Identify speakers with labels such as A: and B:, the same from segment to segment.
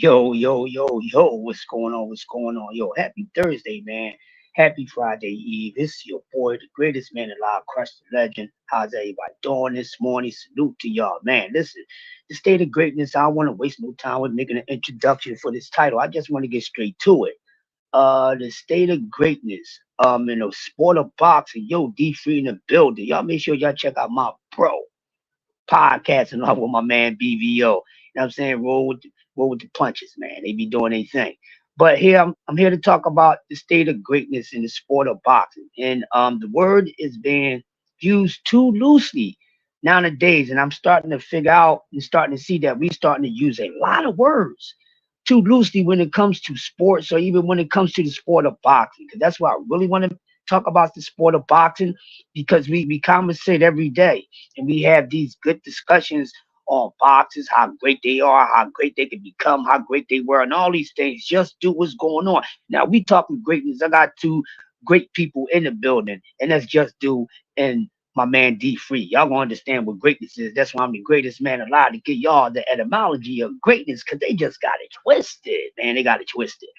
A: Yo, what's going on? What's going on? Yo, happy Thursday, man. Happy Friday Eve. It's your boy, the greatest man alive, Crush the Legend. How's everybody doing this morning? Salute to y'all, man. Listen, the state of greatness, I don't want to waste no time with making an introduction for this title. I just want to get straight to it. The state of greatness, in the sport of boxing. Yo, D3 in the building. Y'all make sure y'all check out my bro podcasting off with my man BVO. You know what I'm saying? Roll with the punches, man. They be doing their thing. But here I'm here to talk about the state of greatness in the sport of boxing. And the word is being used too loosely nowadays. And I'm starting to figure out and starting to see that we starting to use a lot of words too loosely when it comes to sports or even when it comes to the sport of boxing. Because that's why I really want to talk about the sport of boxing because we conversate every day and we have these good discussions on boxers, how great they are, how great they can become, how great they were, and all these things just do what's going on. Now we talking greatness. I got two great people in the building, and that's just do and my man D Free. Y'all gonna understand what greatness is. That's why I'm the greatest man alive to get y'all the etymology of greatness, cause they just got it twisted, man. They got it twisted.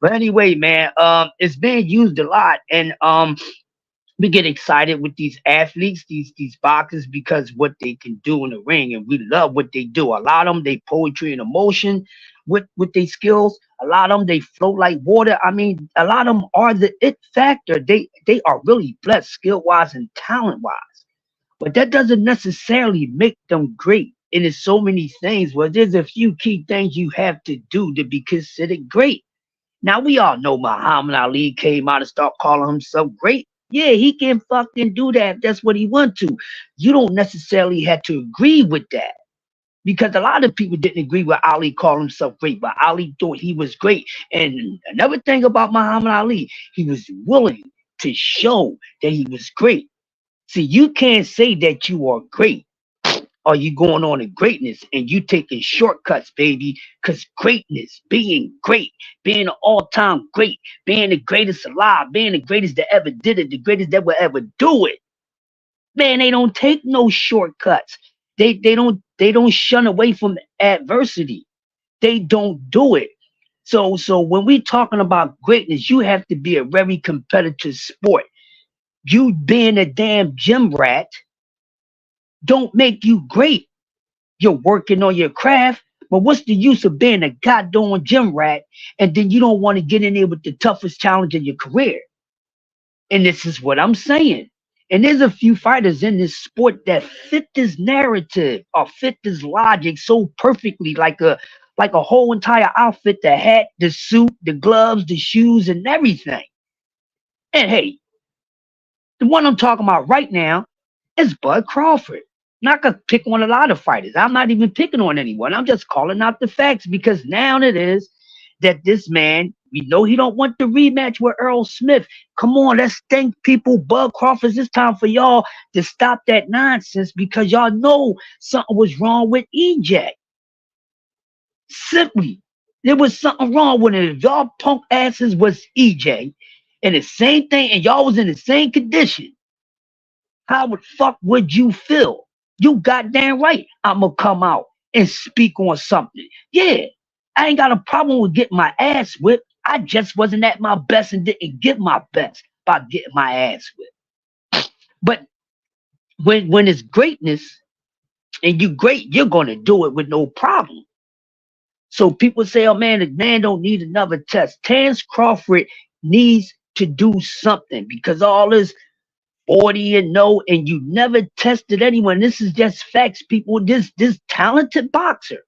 A: But anyway, man, it's being used a lot, and we get excited with these athletes, these boxers, because what they can do in the ring, and we love what they do. A lot of them, they poetry and emotion with their skills. A lot of them, they float like water. I mean, a lot of them are the it factor. They are really blessed, skill wise and talent wise. But that doesn't necessarily make them great. And there's so many things. Well, there's a few key things you have to do to be considered great. Now we all know Muhammad Ali came out and start calling himself great. Yeah, he can fucking do that if that's what he want to. You don't necessarily have to agree with that because a lot of people didn't agree with Ali calling himself great, but Ali thought he was great. And another thing about Muhammad Ali, he was willing to show that he was great. See, you can't say that you are great are you going on to greatness and you taking shortcuts, baby? Because greatness, being great, being an all-time great, being the greatest alive, being the greatest that ever did it, the greatest that will ever do it. Man, they don't take no shortcuts. They don't shun away from adversity. They don't do it. So when we talking about greatness, you have to be a very competitive sport. You being a damn gym rat don't make you great. You're working on your craft, but what's the use of being a goddamn gym rat and then you don't want to get in there with the toughest challenge of your career? And this is what I'm saying. And there's a few fighters in this sport that fit this narrative or fit this logic so perfectly, like a whole entire outfit, the hat, the suit, the gloves, the shoes, and everything. And hey, the one I'm talking about right now is Bud Crawford. Not gonna pick on a lot of fighters. I'm not even picking on anyone. I'm just calling out the facts because now it is that this man, we know he don't want the rematch with Earl Smith. Come on, let's thank people, Bud Crawford. It's time for y'all to stop that nonsense because y'all know something was wrong with EJ. Simply, there was something wrong with it. If y'all punk asses was EJ and the same thing, and y'all was in the same condition, how the fuck would you feel? You goddamn right. I'm gonna come out and speak on something. Yeah, I ain't got a problem with getting my ass whipped. I just wasn't at my best and didn't get my best by getting my ass whipped. But when it's greatness and you great, you're gonna do it with no problem. So people say, "Oh man, the man don't need another test." Terrence Crawford needs to do something because all this 40 and no, and you never tested anyone. This is just facts, people. This talented boxer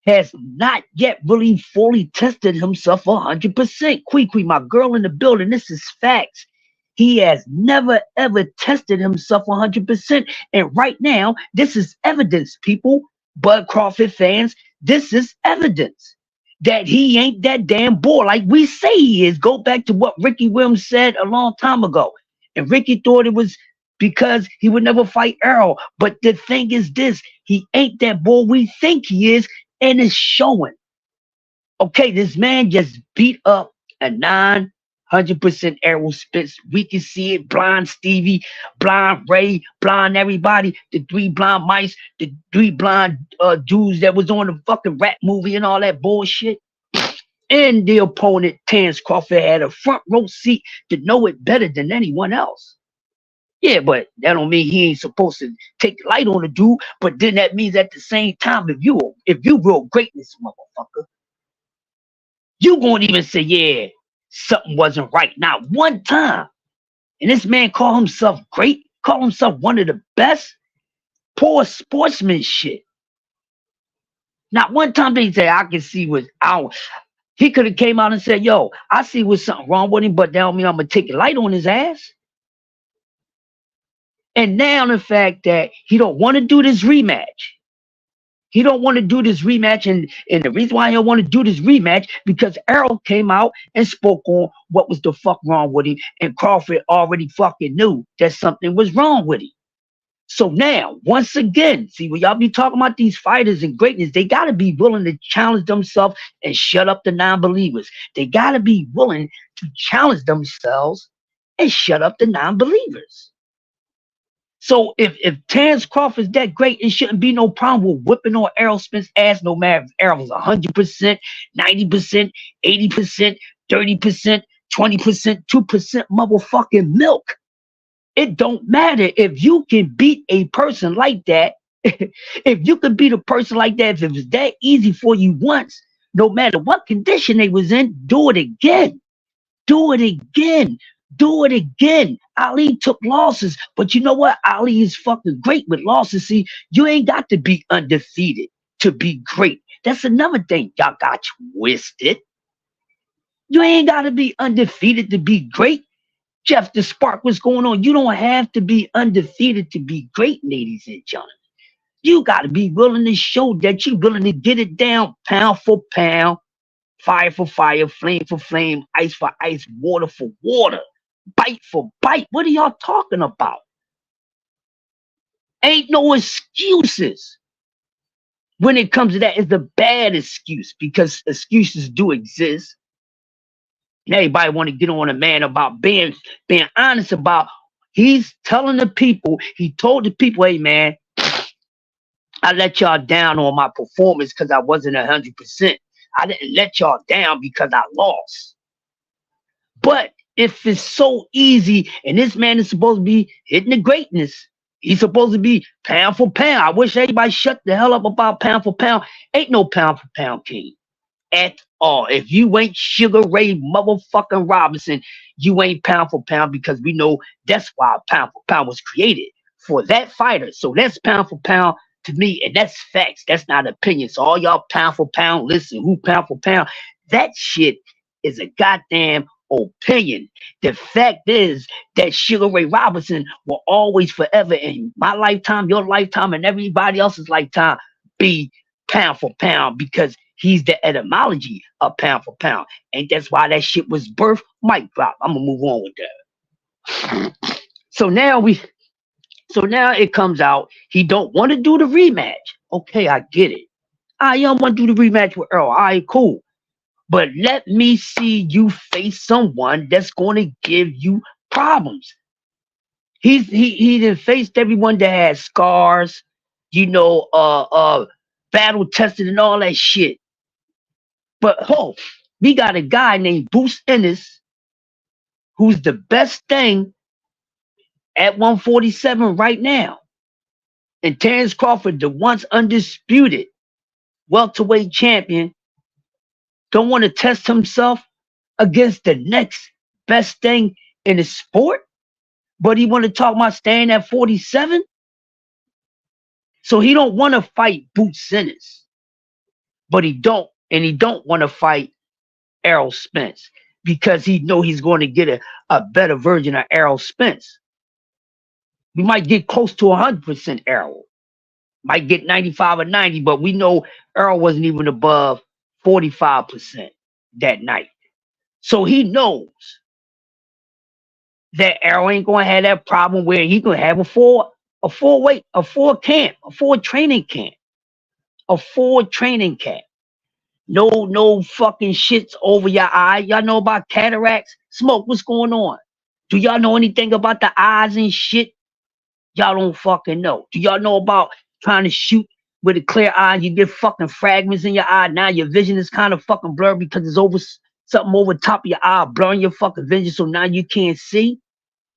A: has not yet really fully tested himself 100%. Quee, my girl in the building, this is facts. He has never ever tested himself 100%. And right now, this is evidence, people. Bud Crawford fans, this is evidence that he ain't that damn boy like we say he is. Go back to what Ricky Williams said a long time ago. And Ricky thought it was because he would never fight Earl. But the thing is this, he ain't that boy we think he is, and it's showing. Okay, this man just beat up a 100% Errol Spence. We can see it. Blind Stevie, blind Ray, blind everybody. The three blind mice, the three blind dudes that was on the fucking rap movie and all that bullshit. And the opponent, Terrence Crawford, had a front row seat to know it better than anyone else. Yeah, but that don't mean he ain't supposed to take light on the dude. But then that means at the same time, if you real greatness, motherfucker, you gonna even say, yeah, something wasn't right. Not one time. And this man call himself great, call himself one of the best. Poor sportsmanship. Not one time did he say, I can see what I. He could have came out and said, yo, I see what's something wrong with him, but that don't mean I'm gonna take a light on his ass. And now the fact that he don't want to do this rematch. He don't want to do this rematch, and the reason why he don't want to do this rematch because Errol came out and spoke on what was the fuck wrong with him, and Crawford already fucking knew that something was wrong with him. So now, once again, see when y'all be talking about these fighters and greatness, they gotta be willing to challenge themselves and shut up the non-believers. They gotta be willing to challenge themselves and shut up the non-believers. So if Terrence Crawford's that great, it shouldn't be no problem with whipping on Errol Spence's ass, no matter if Errol's 100%, 90%, 80%, 30%, 20%, 2% motherfucking milk. It don't matter if you can beat a person like that. If you can beat a person like that, if it was that easy for you once, no matter what condition they was in, do it again. Do it again. Do it again. Ali took losses, but you know what? Ali is fucking great with losses. See, you ain't got to be undefeated to be great. That's another thing y'all got twisted. You ain't got to be undefeated to be great. Jeff, the spark, what's going on? You don't have to be undefeated to be great, ladies and gentlemen. You got to be willing to show that you're willing to get it down pound for pound, fire for fire, flame for flame, ice for ice, water for water, bite for bite. What are y'all talking about? Ain't no excuses. When it comes to that, it's the bad excuse because excuses do exist. And everybody want to get on a man about being honest about. He's telling the people, he told the people, hey man, I let y'all down on my performance because I wasn't 100%. I didn't let y'all down because I lost. But if it's so easy and this man is supposed to be hitting the greatness, he's supposed to be pound for pound. I wish everybody shut the hell up about pound for pound. Ain't no pound for pound king at all. If you ain't Sugar Ray motherfucking Robinson, you ain't pound for pound because we know that's why pound for pound was created for that fighter. So that's pound for pound to me, and that's facts. That's not opinion. So all y'all pound for pound, listen, who pound for pound? That shit is a goddamn opinion. The fact is that Sugar Ray Robinson will always forever in my lifetime, your lifetime, and everybody else's lifetime be pound for pound because he's the etymology of pound for pound. And that's why that shit was birthed. Mic drop. I'm gonna move on with that. So now it comes out he don't want to do the rematch. Okay, I get it. I don't want to do the rematch with Earl. All right, cool. But let me see you face someone that's going to give you problems. He done faced everyone that has scars, battle tested and all that shit. But we got a guy named Bruce Ennis, who's the best thing at 147 right now. And Terrence Crawford, the once undisputed welterweight champion, don't want to test himself against the next best thing in the sport, but he want to talk about staying at 47. So he don't want to fight Bruce Ennis, but he don't want to fight Errol Spence because he know he's going to get a better version of Errol Spence. We might get close to 100% Errol. Might get 95 or 90, but we know Errol wasn't even above 45% that night. So he knows that Errol ain't going to have that problem where he going to have a full training camp. No fucking shits over your eye. Y'all know about cataracts? Smoke, what's going on? Do y'all know anything about the eyes and shit? Y'all don't fucking know. Do y'all know about trying to shoot with a clear eye? You get fucking fragments in your eye. Now your vision is kind of fucking blurred because it's over something over top of your eye, blurring your fucking vision. So now you can't see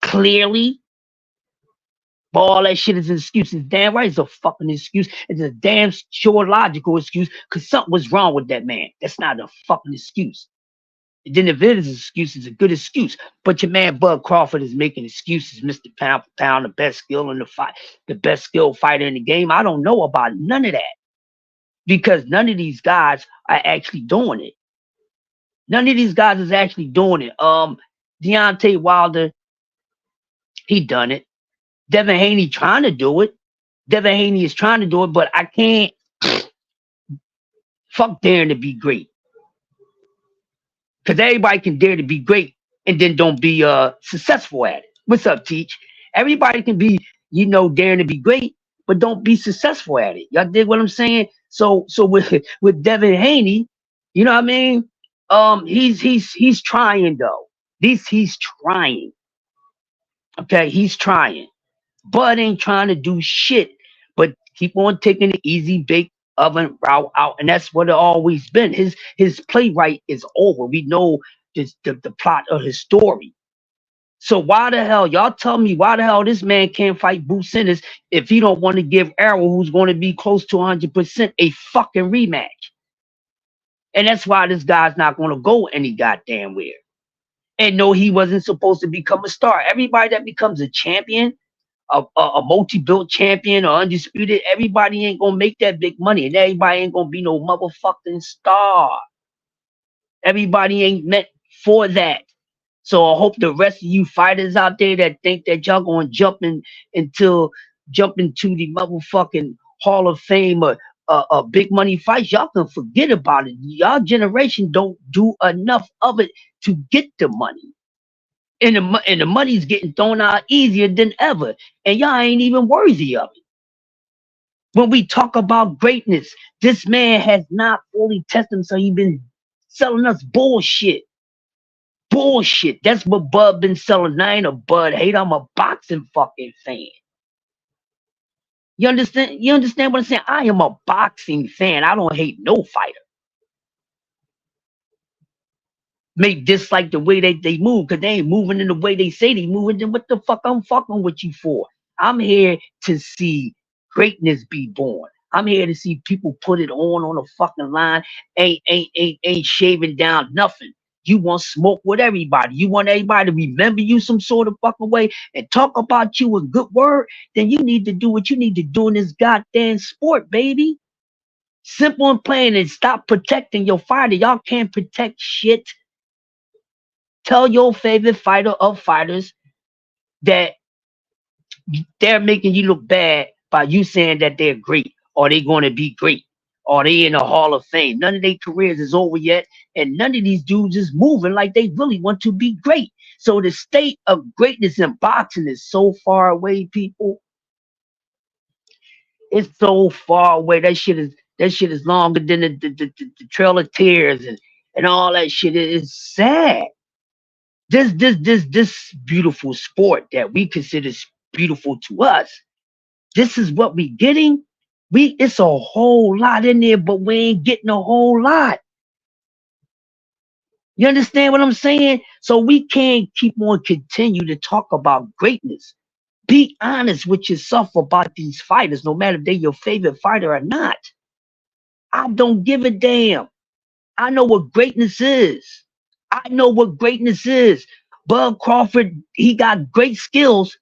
A: clearly. But all that shit is an excuse. It's damn right it's a fucking excuse. It's a damn sure logical excuse because something was wrong with that man. That's not a fucking excuse. And then if it is an excuse, it's a good excuse. But your man Bud Crawford is making excuses, Mr. Pound for Pound, the best skill in the fight, the best skilled fighter in the game. I don't know about none of that because none of these guys are actually doing it. None of these guys is actually doing it. Deontay Wilder, he done it. Devin Haney trying to do it. Devin Haney is trying to do it, but I can't fuck daring to be great. Because everybody can dare to be great and then don't be successful at it. What's up, Teach? Everybody can be, daring to be great, but don't be successful at it. Y'all dig what I'm saying? So with Devin Haney, you know what I mean? He's trying though. He's trying. Okay, he's trying. Bud ain't trying to do shit, but keep on taking the easy bake oven route out, and that's what it always been. His playwright is over. We know the plot of his story. So why the hell, y'all tell me why the hell this man can't fight Boo Sanders if he don't want to give Errol, who's going to be close to 100%, a fucking rematch? And that's why this guy's not going to go any goddamn where. And no, he wasn't supposed to become a star. Everybody that becomes a champion, a multi-built champion or undisputed, everybody ain't gonna make that big money, and everybody ain't gonna be no motherfucking star. Everybody ain't meant for that. So I hope the rest of you fighters out there that think that y'all gonna jump into the motherfucking Hall of Fame or big money fights, y'all can forget about it. Y'all generation don't do enough of it to get the money. And the money's getting thrown out easier than ever. And y'all ain't even worthy of it. When we talk about greatness, this man has not fully tested himself. He's been selling us bullshit. Bullshit. That's what Bud been selling. I ain't a Bud hate. I'm a boxing fucking fan. You understand? You understand what I'm saying? I am a boxing fan. I don't hate no fighter. May dislike the way they move because they ain't moving in the way they say they moving. Then what the fuck I'm fucking with you for? I'm here to see greatness be born. I'm here to see people put it on the fucking line. Ain't shaving down nothing. You want smoke with everybody. You want everybody to remember you some sort of fucking way and talk about you a good word. Then you need to do what you need to do in this goddamn sport, baby. Simple and plain, and stop protecting your fighter. Y'all can't protect shit. Tell your favorite fighter of fighters that they're making you look bad by you saying that they're great or they're going to be great or they in the Hall of Fame. None of their careers is over yet, and none of these dudes is moving like they really want to be great. So the state of greatness in boxing is so far away, people. It's so far away. That shit is longer than the Trail of Tears and all that shit. It's sad. This beautiful sport that we consider beautiful to us, this is what we getting. It's a whole lot in there, but we ain't getting a whole lot. You understand what I'm saying? So we can't keep on continue to talk about greatness. Be honest with yourself about these fighters, no matter if they're your favorite fighter or not. I don't give a damn. I know what greatness is. I know what greatness is. Bud Crawford, he got great skills,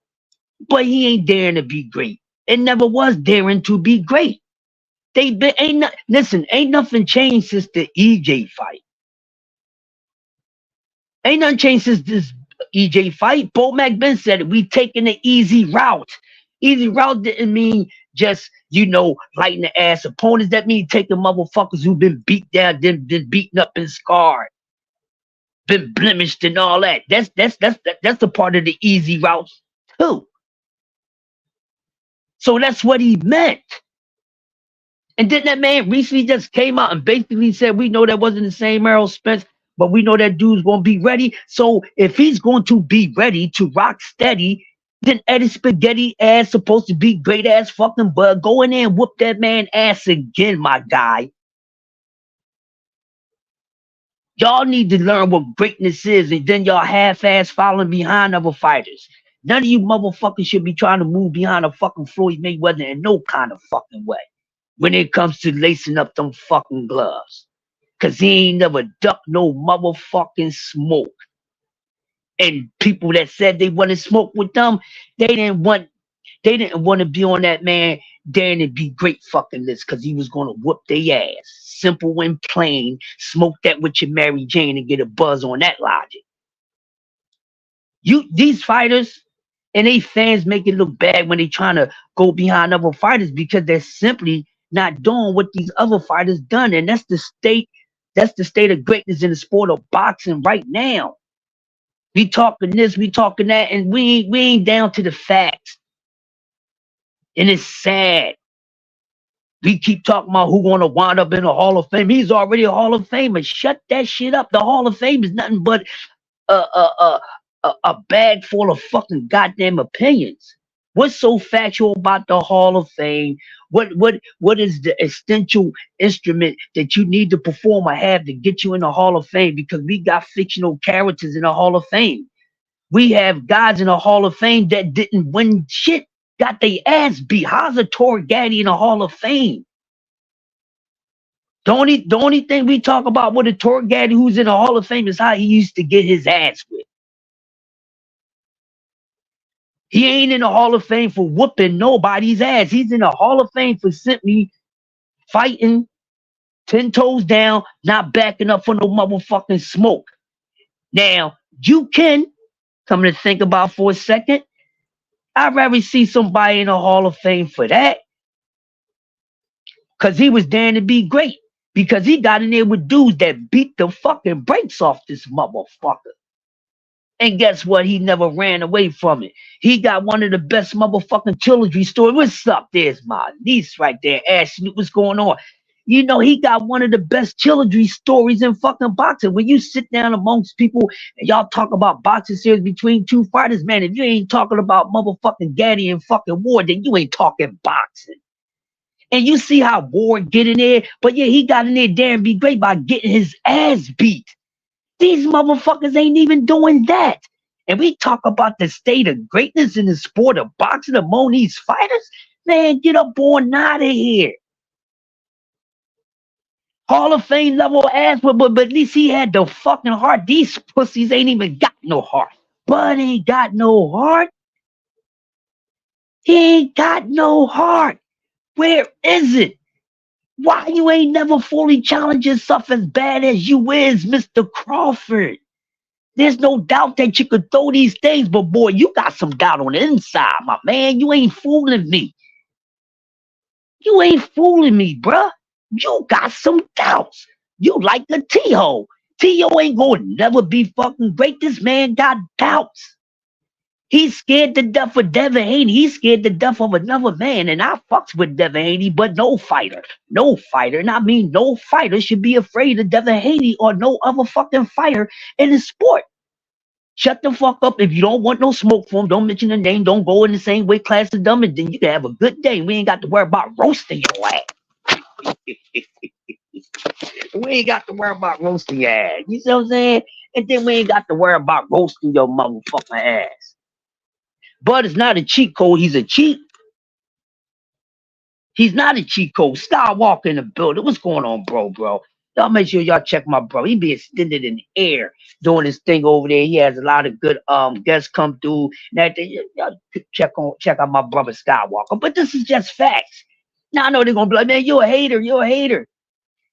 A: but he ain't daring to be great. It never was daring to be great. They been ain't not, listen, ain't nothing changed since the EJ fight. Ain't nothing changed since this EJ fight. Bo Mac Ben said it. We taking the easy route. Easy route didn't mean just, lighting the ass opponents. That means taking motherfuckers who've been beat down, then been beaten up and scarred, been blemished and all that. That's the part of the easy routes too. So that's what he meant. And then that man recently just came out and basically said, we know that wasn't the same Errol Spence, but we know that dude's going to be ready. So if he's going to be ready to rock steady, then Eddie Spaghetti ass supposed to be great ass fucking bud. Go in there and whoop that man ass again, my guy. Y'all need to learn what greatness is, and then y'all half-ass following behind other fighters. None of you motherfuckers should be trying to move behind a fucking Floyd Mayweather in no kind of fucking way when it comes to lacing up them fucking gloves. Cause he ain't never ducked no motherfucking smoke. And people that said they want to smoke with them, they didn't want to be on that man daring to be great fucking list because he was gonna whoop their ass. Simple and plain. Smoke that with your Mary Jane and get a buzz on that logic. These fighters and they fans make it look bad when they trying to go behind other fighters because they're simply not doing what these other fighters done. And that's the state of greatness in the sport of boxing right now. We talking this, we talking that, and we ain't down to the facts. And it's sad. We keep talking about who gonna wind up in the Hall of Fame. He's already a Hall of Famer. Shut that shit up. The Hall of Fame is nothing but a bag full of fucking goddamn opinions. What's so factual about the Hall of Fame? What is the essential instrument that you need to perform or have to get you in the Hall of Fame? Because we got fictional characters in the Hall of Fame. We have guys in the Hall of Fame that didn't win shit, got their ass beat. How's a Torgatti in the Hall of Fame? The only thing we talk about with a Torgatti who's in the Hall of Fame is how he used to get his ass whipped. He ain't in the Hall of Fame for whooping nobody's ass. He's in the Hall of Fame for simply fighting 10 toes down, not backing up for no motherfucking smoke. Now, you can come to think about for a second. I'd rather see somebody in the Hall of Fame for that. Because he was daring to be great. Because he got in there with dudes that beat the fucking brakes off this motherfucker. And guess what? He never ran away from it. He got one of the best motherfucking trilogy stories. What's up? There's my niece right there. Ashley, what's going on? You know, he got one of the best trilogy stories in fucking boxing. When you sit down amongst people and y'all talk about boxing series between two fighters, man, if you ain't talking about motherfucking Gaddy and fucking Ward, then you ain't talking boxing. And you see how Ward get in there, but yeah, he got in there daring be great by getting his ass beat. These motherfuckers ain't even doing that. And we talk about the state of greatness in the sport of boxing among these fighters. Man, get up on out of here. Hall of Fame level ass, but at least he had the fucking heart. These pussies ain't even got no heart. Bud ain't got no heart. He ain't got no heart. Where is it? Why you ain't never fully challenged yourself as bad as you is, Mr. Crawford? There's no doubt that you could throw these things, but boy, you got some doubt on the inside, my man. You ain't fooling me. You ain't fooling me, bruh. You got some doubts. You like a T.O. T.O. ain't gonna never be fucking great. This man got doubts. He's scared to death of Devin Haney. He's scared to death of another man. And I fucks with Devin Haney, but no fighter. No fighter. And I mean no fighter should be afraid of Devin Haney or no other fucking fighter in the sport. Shut the fuck up. If you don't want no smoke for him, don't mention the name. Don't go in the same weight class as them, and then you can have a good day. We ain't got to worry about roasting your ass. We ain't got to worry about roasting your ass. You see what I'm saying? And then we ain't got to worry about roasting your motherfucking ass. Bud is not a cheat code. He's a cheat. He's not a cheat code. Skywalker in the building. What's going on, bro? Y'all make sure y'all check my bro. He be extended in the air doing his thing over there. He has a lot of good guests come through. Now y'all check out my brother Skywalker. But this is just facts. Now I know they're gonna be like, man, you're a hater. You're a hater.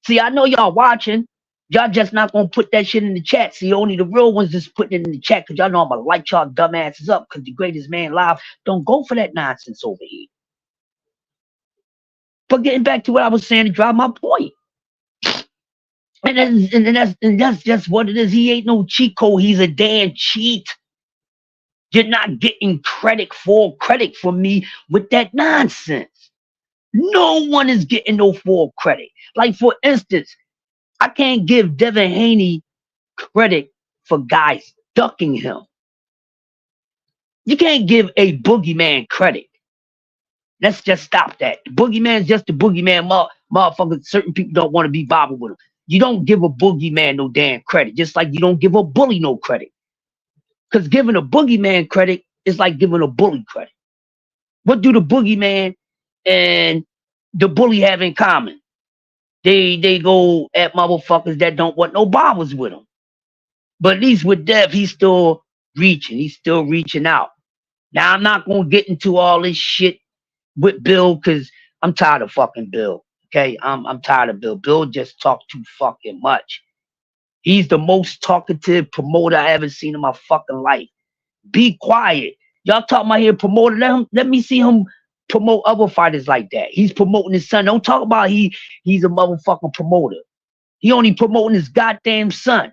A: See, I know y'all watching. Y'all just not gonna put that shit in the chat. See, only the real ones just putting it in the chat because y'all know I'm gonna light y'all dumbasses up because the greatest man live don't go for that nonsense over here. But getting back to what I was saying to drive my point. And that's just what it is. He ain't no cheat code. He's a damn cheat. You're not getting credit for me with that nonsense. No one is getting no full credit. Like for instance, I can't give Devin Haney credit for guys ducking him. You can't give a boogeyman credit. Let's just stop that. The boogeyman's just a boogeyman, motherfucker. Certain people don't want to be bothered with him. You don't give a boogeyman no damn credit, just like you don't give a bully no credit. Because giving a boogeyman credit is like giving a bully credit. What do the boogeyman and the bully have in common? They go at motherfuckers that don't want no bothers with them. But at least with Dev, he's still reaching. He's still reaching out. Now I'm not gonna get into all this shit with Bill because I'm tired of fucking Bill. Okay, I'm tired of Bill. Bill just talked too fucking much. He's the most talkative promoter I ever seen in my fucking life. Be quiet. Y'all talking about here promoter. Let me see him promote other fighters like that. He's promoting his son. Don't talk about he's a motherfucking promoter. He only promoting his goddamn son.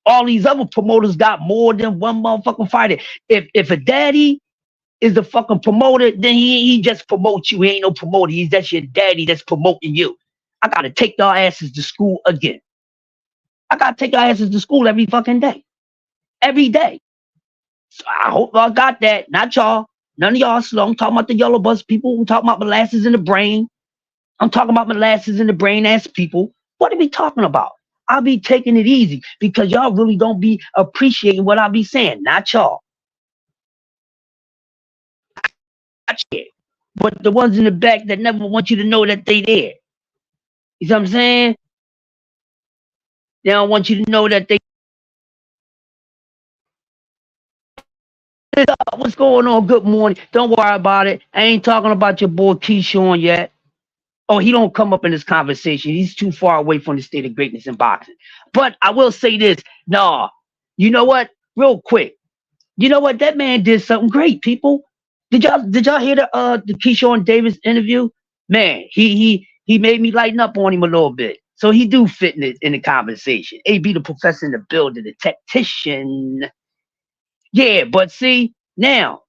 A: All these other promoters got more than one motherfucking fighter. If a daddy is the fucking promoter, then he just promotes you. He ain't no promoter. He's that's your daddy that's promoting you. I gotta take y'all asses to school again. I gotta take y'all asses to school every fucking day. Every day. So I hope y'all got that. Not y'all. None of y'all slow. I'm talking about the yellow bus people. I'm talking about molasses in the brain. I'm talking about molasses in the brain ass people. What are we talking about? I'll be taking it easy because y'all really don't be appreciating what I be saying. Not y'all. Not yet. But the ones in the back that never want you to know that they there. You see what I'm saying? They don't want you to know that they. What's going on? Good morning. Don't worry about it. I ain't talking about your boy Keyshawn yet. Oh, he don't come up in this conversation. He's too far away from the state of greatness in boxing. But I will say this. Nah, you know what? Real quick. You know what? That man did something great, people. Did y'all hear the Keyshawn Davis interview? Man, he made me lighten up on him a little bit. So he do fit in the conversation. AB the professor in the building, the tactician. Yeah, but see, now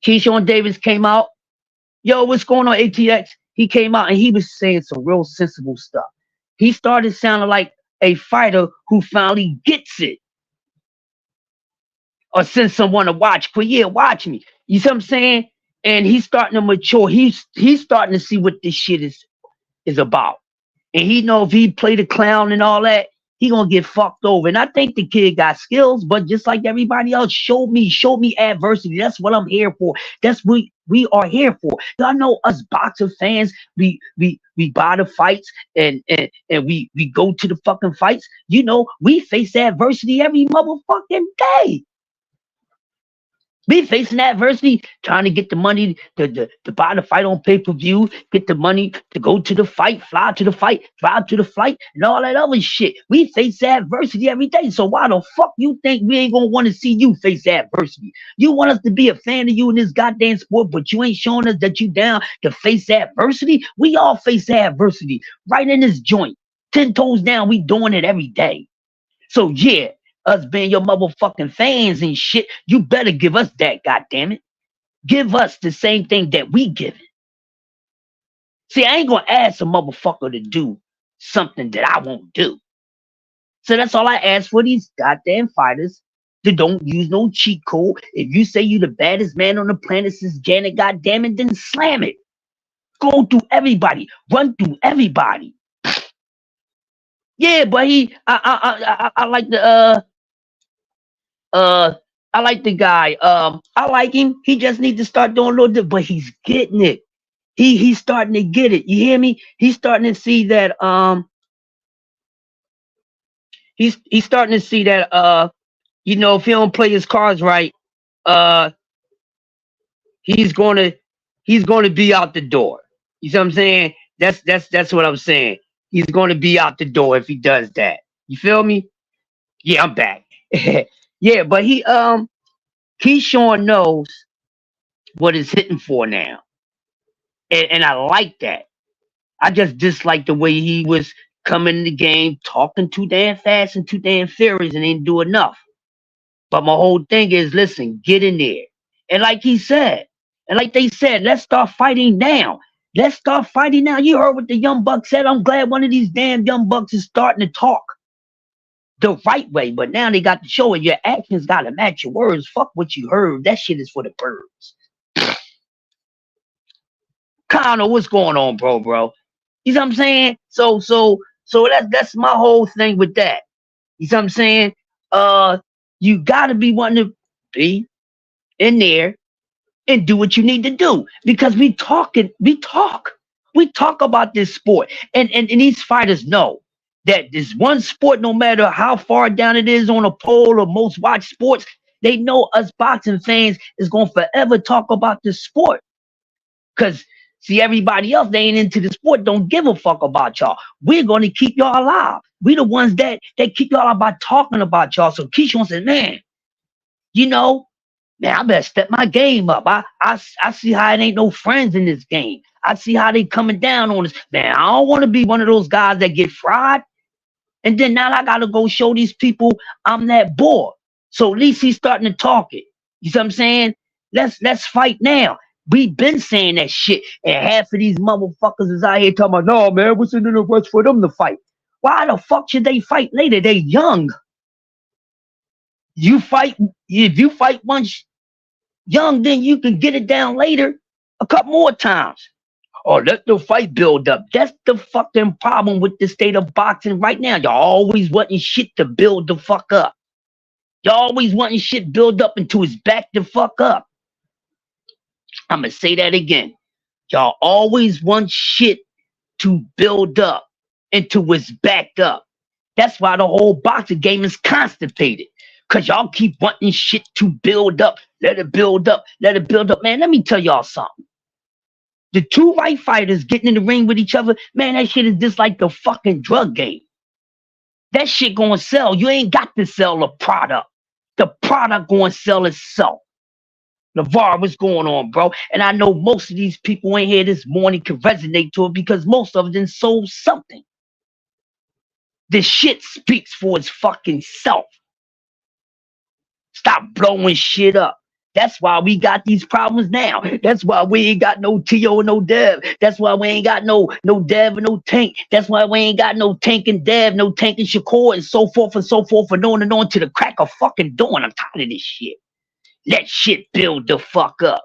A: Keyshawn Davis came out. Yo, what's going on, ATX? He came out and he was saying some real sensible stuff. He started sounding like a fighter who finally gets it. Or send someone to watch. But yeah, watch me. You see what I'm saying? And he's starting to mature. He's starting to see what this shit is about. And he know if he play the clown and all that, he gonna get fucked over. And I think the kid got skills, but just like everybody else, show me adversity. That's what I'm here for. That's what we are here for. Y'all know us boxer fans, we buy the fights and we go to the fucking fights. You know, we face adversity every motherfucking day. We facing adversity, trying to get the money to buy the fight on pay-per-view, get the money to go to the fight, fly to the fight, drive to the fight, and all that other shit. We face adversity every day. So why the fuck you think we ain't gonna want to see you face adversity? You want us to be a fan of you in this goddamn sport, but you ain't showing us that you down to face adversity? We all face adversity right in this joint. 10 toes down, we doing it every day. So yeah, us being your motherfucking fans and shit, you better give us that, goddammit. Give us the same thing that we give it. See, I ain't gonna ask a motherfucker to do something that I won't do. So that's all I ask for these goddamn fighters. That don't use no cheat code. If you say you the baddest man on the planet since Janet, goddamn it, then slam it. Go through everybody. Run through everybody. Yeah, but I like uh I like the guy. I like him. He just needs to start doing a little bit, but he's getting it. He's starting to get it. You hear me? He's starting to see that he's starting to see that you know, if he don't play his cards right, uh he's gonna he's gonna be out the door. You see what I'm saying? That's what I'm saying. He's gonna be out the door if he does that. You feel me? Yeah, I'm back. Yeah, but Keyshawn knows what he's hitting for now. And I like that. I just dislike the way he was coming in the game, talking too damn fast and too damn furious and didn't do enough. But my whole thing is, listen, get in there. And like he said, and like they said, let's start fighting now. Let's start fighting now. You heard what the young buck said. I'm glad one of these damn young bucks is starting to talk the right way. But now they got to show it. Your actions got to match your words. Fuck what you heard. That shit is for the birds. Connor, what's going on, bro? You know what I'm saying? So that's my whole thing with that. You know what I'm saying? You gotta be wanting to be in there and do what you need to do because we talk about this sport, and these fighters know that this one sport, no matter how far down it is on a poll or most watched sports, they know us boxing fans is gonna forever talk about this sport. Cause see, everybody else they ain't into the sport, don't give a fuck about y'all. We're gonna keep y'all alive. We the ones that keep y'all alive by talking about y'all. So Keyshawn said, man, you know, man, I better step my game up. I see how it ain't no friends in this game. I see how they coming down on us. Man, I don't want to be one of those guys that get fried. And then now I gotta go show these people I'm that boy. So at least he's starting to talk it. You see what I'm saying? Let's fight now. We been saying that shit, and half of these motherfuckers is out here talking about, no man, what's in the rush for them to fight? Why the fuck should they fight later? They young. You fight if you fight once young, then you can get it down later a couple more times. Or let the fight build up. That's the fucking problem with the state of boxing right now. Y'all always wanting shit to build the fuck up. Y'all always wanting shit build up until it's back the fuck up. I'm gonna say that again. Y'all always want shit to build up until it's backed up. That's why the whole boxing game is constipated. Cause y'all keep wanting shit to build up. Let it build up. Let it build up. Man, let me tell y'all something. The two right fighters getting in the ring with each other, man, that shit is just like the fucking drug game. That shit gonna sell. You ain't got to sell a product. The product gonna sell itself. LeVar, what's going on, bro? And I know most of these people in here this morning can resonate to it because most of them sold something. The shit speaks for its fucking self. Stop blowing shit up. That's why we got these problems now. That's why we ain't got no T.O. and no Dev. That's why we ain't got no Dev and no Tank. That's why we ain't got no Tank and Dev, no Tank and Shakur, and so forth and on to the crack of fucking dawn. I'm tired of this shit. Let shit build the fuck up.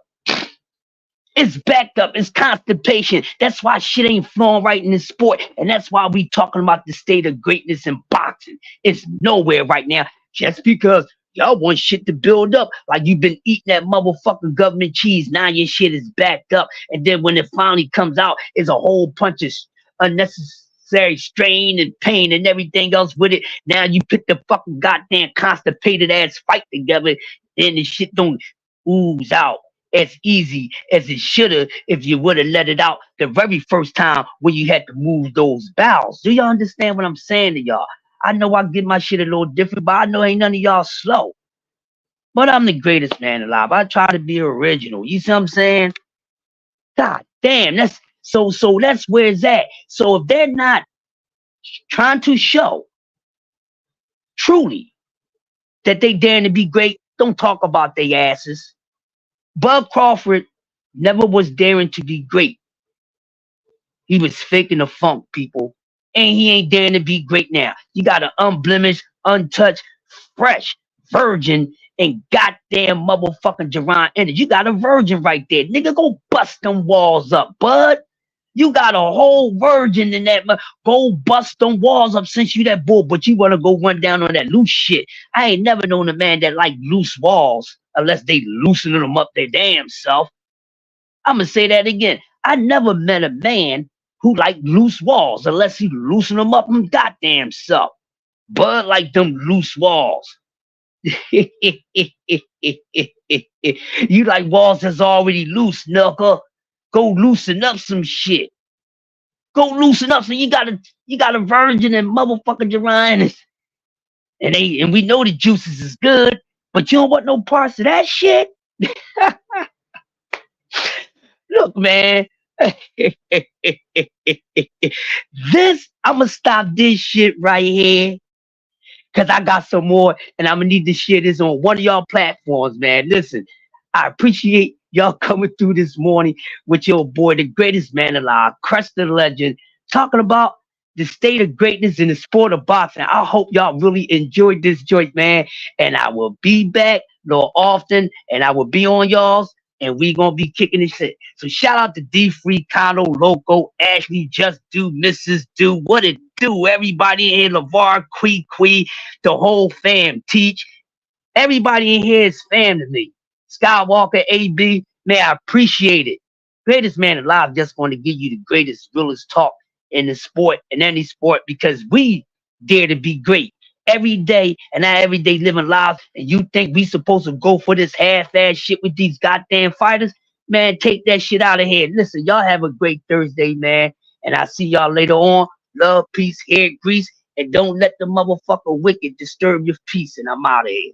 A: It's backed up. It's constipation. That's why shit ain't flowing right in this sport. And that's why we talking about the state of greatness in boxing. It's nowhere right now just because y'all want shit to build up. Like you've been eating that motherfucking government cheese. Now your shit is backed up. And then when it finally comes out, it's a whole bunch of unnecessary strain and pain and everything else with it. Now you put the fucking goddamn constipated ass fight together and the shit don't ooze out as easy as it should have if you would have let it out the very first time when you had to move those bowels. Do y'all understand what I'm saying to y'all? I know I get my shit a little different, but I know ain't none of y'all slow. But I'm the greatest man alive. I try to be original. You see what I'm saying? God damn, so that's where it's at. So if they're not trying to show truly that they daring to be great, don't talk about their asses. Bud Crawford never was daring to be great. He was faking the funk, people. And he ain't daring to be great now. You got an unblemished, untouched, fresh virgin and goddamn motherfucking Jerron Ennis. You got a virgin right there. Nigga, go bust them walls up, bud. You got a whole virgin in that. Go bust them walls up since you that bull, but you want to go run down on that loose shit. I ain't never known a man that like loose walls unless they loosening them up their damn self. I'm going to say that again. I never met a man who liked loose walls unless he loosen them up him goddamn self. Bud like them loose walls. You like walls that's already loose, knuckle. Go loosen up some shit. Go loosen up. So you got a virgin and motherfucking Jerron and we know the juices is good, but you don't want no parts of that shit. Look, man. I'ma stop this shit right here. Cause I got some more and I'm gonna need to share this on one of y'all platforms, man. Listen, I appreciate Y'all coming through this morning with your boy, the greatest man alive, Crush the Legend, talking about the state of greatness in the sport of boxing. I hope y'all really enjoyed this joint, man. And I will be back more often, and I will be on y'all's, and we gonna be kicking this shit. So shout out to D Free, Condo, Loco, Ashley, Just Do, Mrs. Do, what it do, everybody in here, LeVar, Quee, the whole fam, Teach. Everybody in here is fam to me. Skywalker, AB, man, I appreciate it. Greatest man alive, just going to give you the greatest, realest talk in the sport, in any sport, because we dare to be great every day and not every day living lives. And you think we supposed to go for this half-ass shit with these goddamn fighters? Man, take that shit out of here. Listen, y'all have a great Thursday, man. And I'll see y'all later on. Love, peace, hair, grease. And don't let the motherfucker wicked disturb your peace. And I'm out of here.